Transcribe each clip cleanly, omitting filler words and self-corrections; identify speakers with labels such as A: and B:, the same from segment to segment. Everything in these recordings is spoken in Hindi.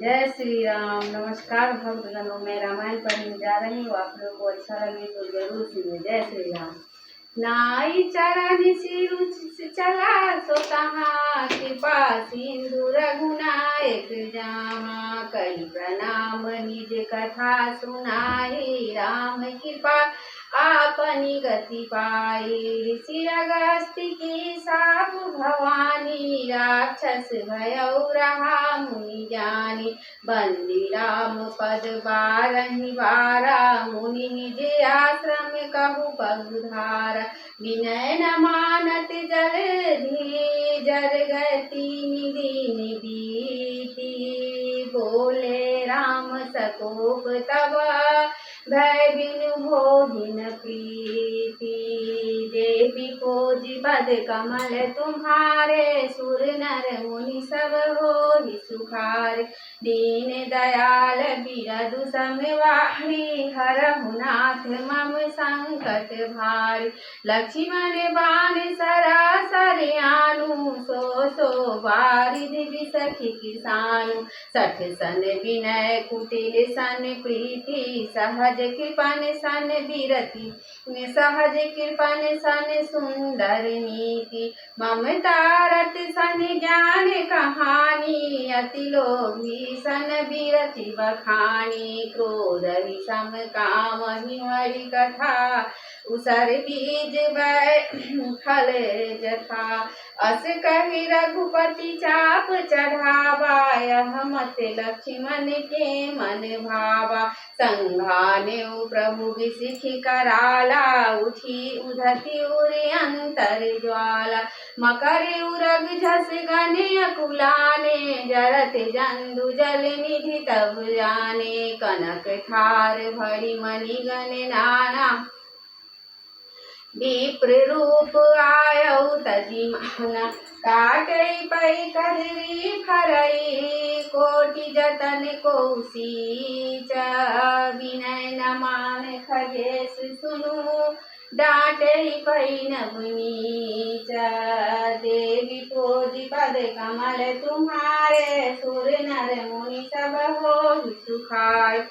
A: जय श्री राम। नमस्कार भक्तगणों, मैं रामायण पढ़ने जा रही हूँ। आप लोगों को अच्छा लगे तो जरूर सुनिए। जय श्री राम। नाई चरण सिरु चला सो तहाँ कृपा सिंधु रघुनायक जामा करी प्रणाम निज कथा सुनाई राम कृपा आपनी गति पाई। ऋषि अगस्त्य की साप भवानी राक्षस भयउ रहा मुनि ज्ञानी बंदी राम पद बारहि बारा मुनि निज आश्रम कहु पगुधारा। विनय न मानत जल जर गति निधि बीती बोले राम सकोप तब भय बिनु भोगिन प्रीति। देवी खोजी पद कमल तुम्हारे सुर नर मुनि सब होहि सुखारे। दीन दयाल बिरदु समवारी हरहु नाथ मम संकट भारी। लक्ष्मण बाण सरासर आनु सो बारिधि बिसखि किसानु। सठ सन विनय कुटिल सन प्रीति सहज कृपन सन बिरति सहज कृपन सन सुंदर नीति। ममता रत सन ज्ञान कहानी अति लोभी सन बिरति बखानी। क्रोध विषम काम हिमरि कथा उसर बीज फल जथा। अस कहि रघुपति चाप चढ़ावा यह मत लक्ष्मण के मन भावा। संघानेउ प्रभु बिसिखि कराला उठी उधति उरि अंतर ज्वाला। मकरि उरग झस गने अकुलाने जरत जंदु जल निधि तब जाने। कनक थार भरि मणि गण नाना विप्र रूप आयउ तजि माना। काटई पै कजरी फरई कोटि जतन कौशीच। विनय न मान खगेश सुनु डांटई पै नव नीच। देवी खोजी पद कमल तुम्हारे सुर नर मुनि सब होहि सुखारे।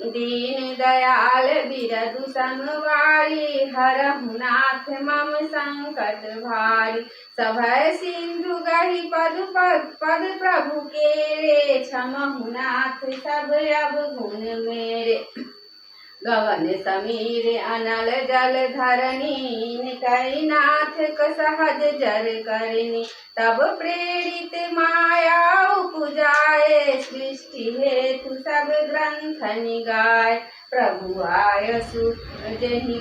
A: दीन दयाल बिरदु समवारी हरहु नाथ मम संकट भारी। सभय सिंधु गहि पद प्रभु केरे क्षमहु नाथ सब अब गुण मेरे। गगन समीर अनल जल धरनी कई नाथ सहज जर करनी। तब प्रेरित माया उपजाए सृष्टि हेतु सब ग्रंथ निगाए। प्रभु आयसु जहि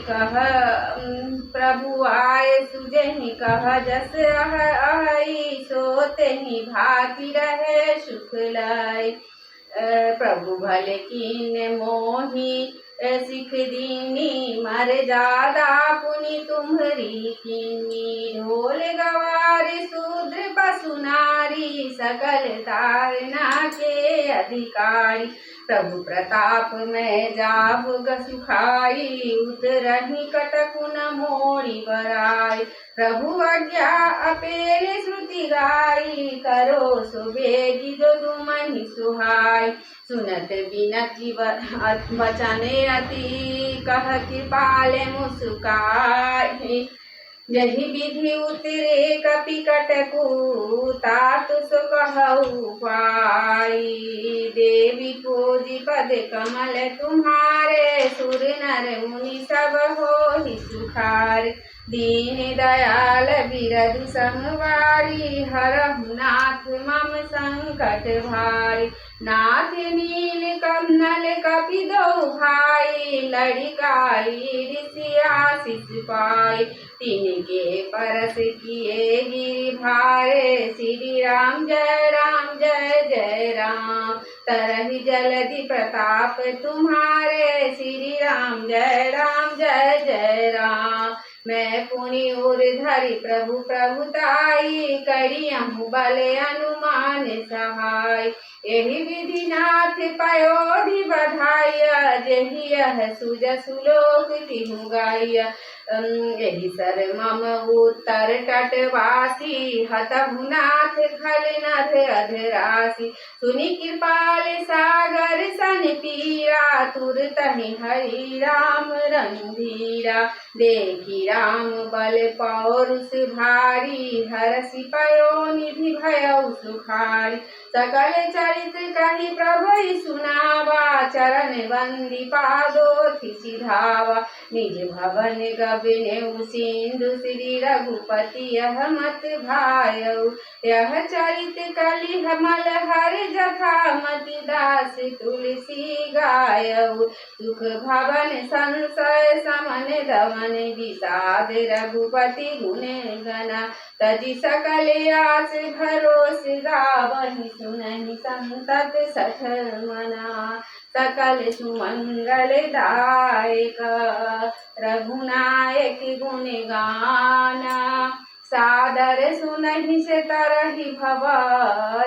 A: कह जस अहि सो तेहि भाति रहे सुख लाई। प्रभु भले कीन मोहि सिख दीनी मर्यादा पुनि तुम्हरी कीनी। ढोल गवार शूद्र पशु नारी सकल तारना के अधिकारी। प्रभु प्रताप में जाबुग सुखाई उतरहि कटकु न मोरी बराई। प्रभु आज्ञा अपेरे श्रुति गाई करो सुबेगी जो तुमहि सुहाई। सुनत बिनति बचने अति कह कृपाले मुस्काई। यही विधि उतरे कपि कटकु तातु सो कहु पाई। देवी खोजी पद कमल तुम्हारे सुर नर मुनि सब होहि सुखारे। दीन दयाल बिरदु समवारी हरहु नाथ मम संकट भारी। नाथ नील कमल कपि दो भाई लड़िकाई ऋषि आशीष पाई। तिनके परस किए गिरि भारे श्री राम जय जय राम। तरहि जलधि प्रताप तुम्हारे श्री राम जय जय राम। मैं पुनि उर धरि प्रभु प्रभुताई करियहु बल अनुमान सहाय। यही विधि नाथ पयोधि बधाइया, जेहि यह सुज सुलोक तिहु गाइया। यही सर मम उत्तर तटवासी, हतहु नाथ खल नथ अधरासी। सुनि कृपाल सागर सन पीरा, तुरतहि हरि राम रणधीरा। देखी राम बल पौरुष भारी, हरषि पयोनिधि भयउ सुखारी। सकल चरित्र कहि प्रभु सुनावा, चरण बंदी पादोथि सिधावा। निज भवन गबनेउ सिंधु, श्री रघुपति यह मत भायउ। यह चरित कलि मलहर जथा, मति दास तुलसी गायउ। सुख भवन संशय समन दमन, विषाद रघुपति गुण गना। तजि सकल आस भरोस, गावहि सुनहि संतत सठ मना। सकल सुमंगल दायक, रघुनायक गुण गाना। सादर सुनहि से तरहि भव,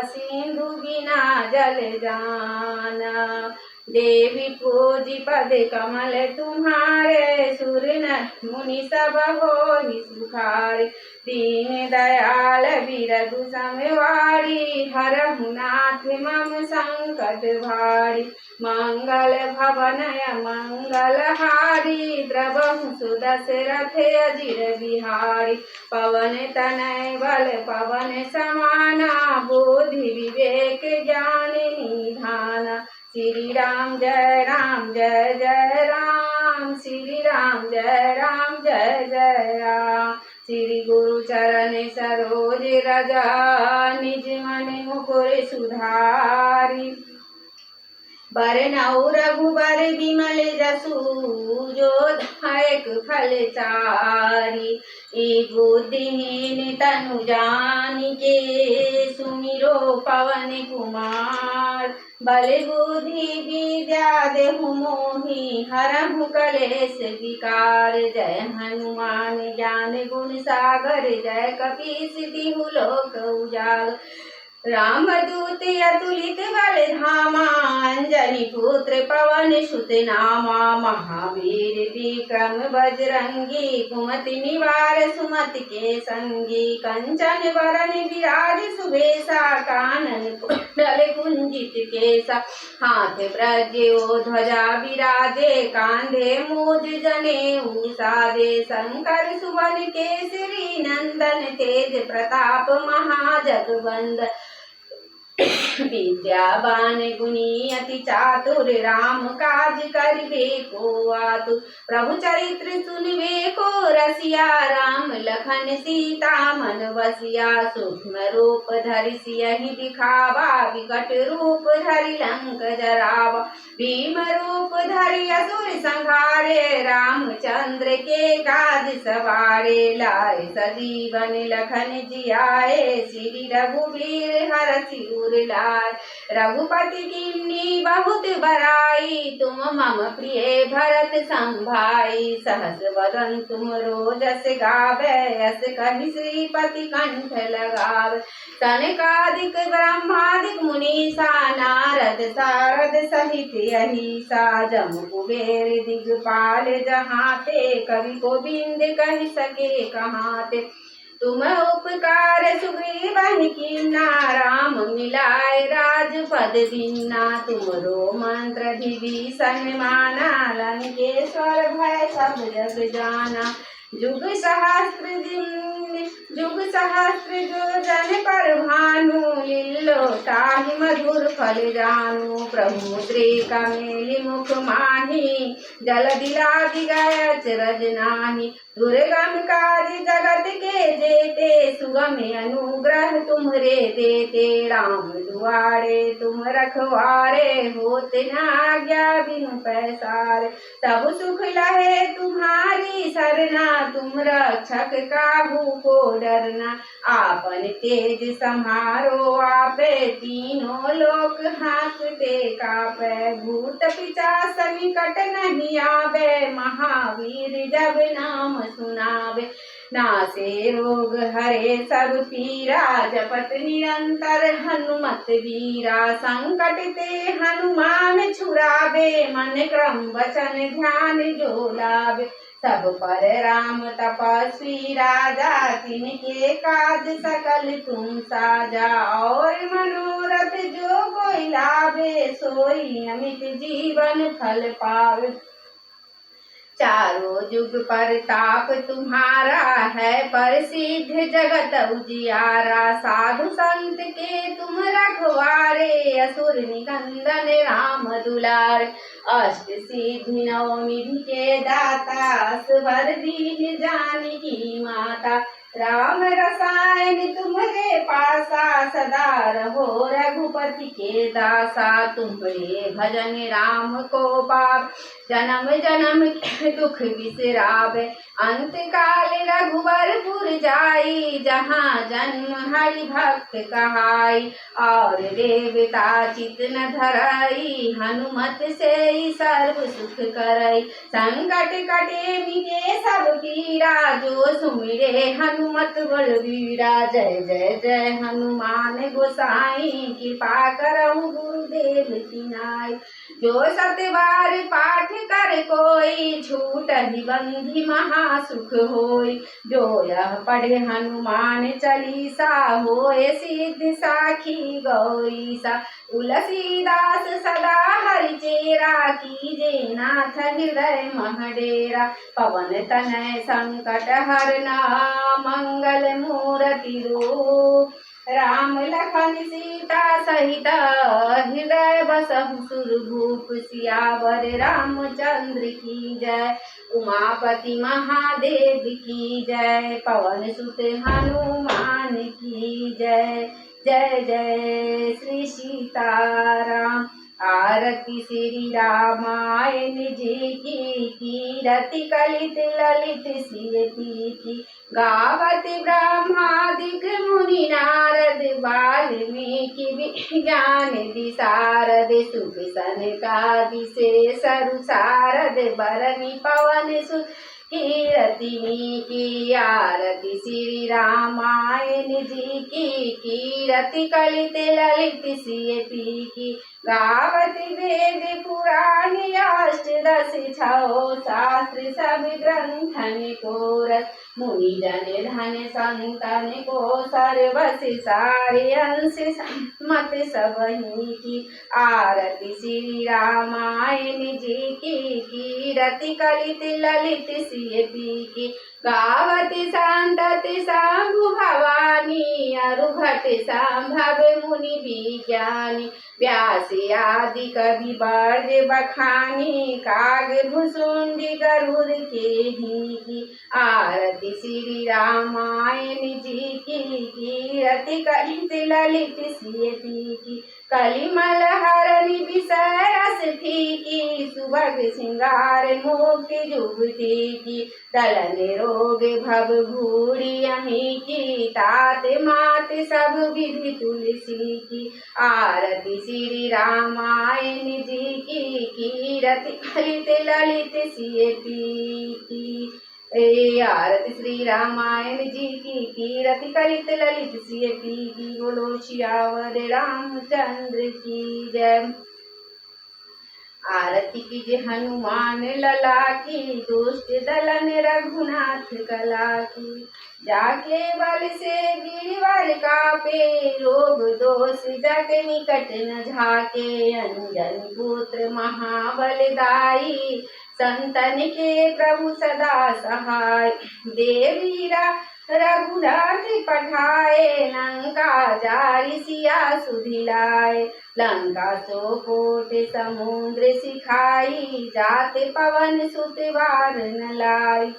A: सिंधु बिना जल जाना। देवी पूजी पद कमल तुम्हारे, सुर नर मुनि सब होहि सुखारे। दीन दयाल बिरधु समवारी, हरहु नाथ मम संकट भारी। मंगल भवनय मंगल हारी, द्रवहु सुदशरथ अजिर बिहारी। पवन तनय बल पवन समाना, बुद्धि विवेक ज्ञान निधाना। श्री राम जय जय राम, श्री राम जय जय राम। श्री गुरु चरण सरोज रजा, निज मन मुकुर सुधारी। बरनउँ रघुबर बिमल जसु, जो दायक फल चारि। ई बुद्धिहीन तनु जानिके, सुमिरो पवन कुमार। बल बुद्धि विद्या देहु मोहि, हरहु कलेश विकार। जय हनुमान ज्ञान गुण सागर, जय कपीस तिहु लोक उजागर। रामदूत अतुलित बल धामा, अंजनी पुत्र पवन सुत नामा। महावीर विक्रम बजरंगी, कुमति निवार सुमति के संगी। कंचन वरन विराज सुबेसा, कानन कुंडल कुंजित केसा। हाथ ब्रजो ध्वजा विराजे, कांधे मूज जनेऊ साजे। शंकर सुवन केसरी नंदन, तेज प्रताप महाजगवंदन। विद्यावान गुणी अति चातुर, राम काज करिबे को आतुर। प्रभु चरित्र सुनिबे को रसिया, राम लखन सीता मन बसिया। सूक्ष्म रूप धरि सियहि दिखावा, विकट रूप धरि लंक जरावा। भीम रूप धरि असुर संहारे, रामचंद्र के काज सवारे। लाए सजीवन लखन जियाए, श्री रघुवीर हरषि उर लाए। रघुपति कीन्ही बहुत बड़ाई, तुम मम प्रिय भरत संभाई। सहस वदन तुम रोजस गावे, यस कहि श्रीपति कंठ लगावे। सनकादिक ब्रह्मादिक मुनीसा, नारद सारद सहित अहिसा। जम कुबेर दिगपाल जहाँ ते, कवि गोविंद कहि सके कहाँ ते। तुम उपकार सुग्रीव कीन्हा, राम मिलाए राजपद दीन्हा। तुमरो मंत्र विभीषण माना, लंकेश्वर भय सब जग जाना। जुग सहस्त्र जो जन पर भानु, लील्लो ताहि मधुर फल जानु। प्रभु मुद्रिका मेलि मुख माहि, जल दिलाधि गए अचरज नाही। दुर्गम काज जगत के जेते, सुगम अनुग्रह तुम्हरे देते। राम दुआरे तुम रखवारे, होते न आज्ञा बिनु पैसारे। सब सुख लहे तुम्हारी सरना, तुम रक्षक काहू को डरना। आपन तेज समारो आपे, तीनों लोक हाँकते कापे। भूत पिशाच निकट नहीं आवे, महावीर जब नाम सुनावे। नासे रोग हरे सब पीरा, जपत निरंतर हनुमत वीरा। संकट ते हनुमान छुड़ावे, मन क्रम वचन ध्यान जो लावे। सब पर राम तपस्वी राजा, तिनके काज सकल तुम साजा। और मनोरथ जो कोई लावे, सोई अमित जीवन फल पावे। चारों जुग परताप तुम्हारा है, प्रसिद्ध जगत उजियारा। साधु संत के तुम रखवारे, असुर निकंदन राम दुलारे। अष्ट सिद्धि नौ निधि के दाता, असवर दीन जानकी माता। राम रसायन तुम्हारे पासा, सदा रहो रघुपति के दासा। तुम्हारे भजन राम को पाप, जन्म जन्म के दुख बिसरावे। अंत काल रघुवरपुर जाई, जहाँ जन्म हरि भक्त कहाई। और देवता चित न धराई, हनुमत से सर्व सुख करई। संकट कटे मिटे सब पीरा, जो सुमिरे हनुमत बलवीरा। जय जय जय हनुमान गोसाई, कृपा करहु गुरुदेव की नाई। जो सतबार पाठ कर कोई, छूटहि बंधि महासुख होई। जो यह पढ़े हनुमान चालीसा, होए सिद्धि साखी गौरीसा। तुलसीदास सदा हरि चेरा, कीजे नाथ हृदय मह डेरा। पवन तनय संकट हरना, मंगल मूर्ति रूप। राम लखन सीता सहित, हृदय बसहु सुरभूप। सियावर रामचंद्र की जय, उमापति महादेव की जय। पवन सुत हनुमान की जय। जय जय श्री सीताराम। आरती श्री रामायण जी की, कीरति कलित ललित सियति की। गावत ब्रह्मादिक मुनि नारद, वाल्मीकि विज्ञान विशारद। सुख सनकादि शेषरु सारद, बरनि पवन सुत कीरति की। आरती श्री रामायण जी की, कीरति कलित ललित सियति की। गावत वेद पुराण अष्टदश छौ, शास्त्र सब ग्रंथन को रस। मुनि जन धन संतन को, सर्वस सारे अंश मत सबही की। आरती श्री रामायण जी की, कीरति कलित ललित सियति की। गावत संतति शंभु भवानी, अरुघट संभव मुनि विज्ञानी। व्यास आदि कवि बर्ज बखानी, काग भुसुंडी गरुड़ के ही की। आरती श्री रामायण जी की, कीरति कलित ललित सियति की। कलिमल हरनि विषय रस फीकी, सुभग सिंगार मुक्ति जुगति की। दलन रोग भव भूरि अहि की, तात मात सब विधि तुलसी की। आरती श्री रामायण जी की, कीरति कलित ललित सियति की। आरती श्री रामायण जी की, कीरति कलित ललित सियति की। बोलो सियावर रामचंद्र की जय। आरती कीजे हनुमान लला की, दुष्ट दलन रघुनाथ कला की। जाके बल से गिरिवर कापे, रोग दोष जग निकट न झाके। अंजन पुत्र महाबलदाई, संतन के प्रभु सदा सहाय। देवीरा रघुनाथ पठाए, लंका जारि सिया सुधिलाए। लंका सो कोट समुद्र सिखाई, जाते पवन सुत बार न लाई।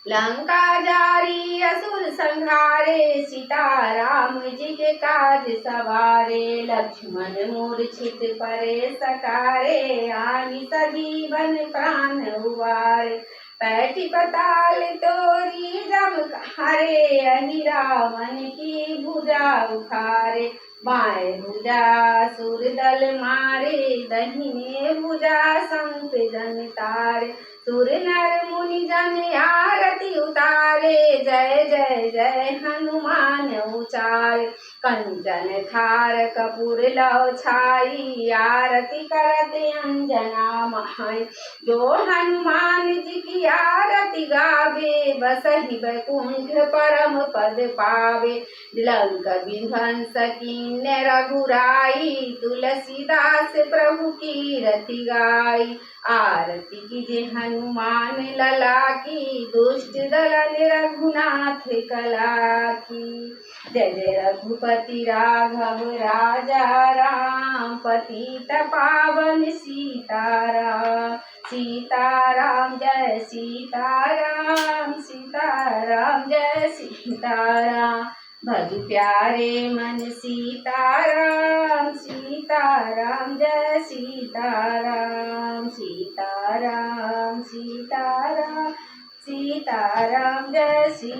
A: लंका जारी असुर संहारे, सीता राम जी के काज सवारे। लक्ष्मण मूर्छित परे सकारे, आनि सजीवन प्राण उबारे। पैठी पताल तोरी जम खारे, अहि रावण की भुजा उखारे। बाएं भुजा सुर दल मारे, दहिने भुजा संत जन तारे। सुर नर मुनि जन आरती उतारे, जय जय जय हनुमान उचारे। कंचन थार कपूर लौ छाई, आरती करते अंजना माई। जो हनुमान जी की आरती गावे, बसहि बैकुंठ परम पद पावे। लंक विध्वंस कीन्य रघुराई, तुलसीदास प्रभु की रति गाई। आरती कीजे हनुमान लला की, दुष्ट दलन रघुनाथ कला की। जय जय रघुपति राघव राजा राम, पतित पावन सीताराम। सीताराम जय सीताराम, सीताराम जय सीताराम। भज प्यारे मन सीताराम, सीताराम जय सीताराम। सीताराम सीताराम, सीताराम जय सीताराम।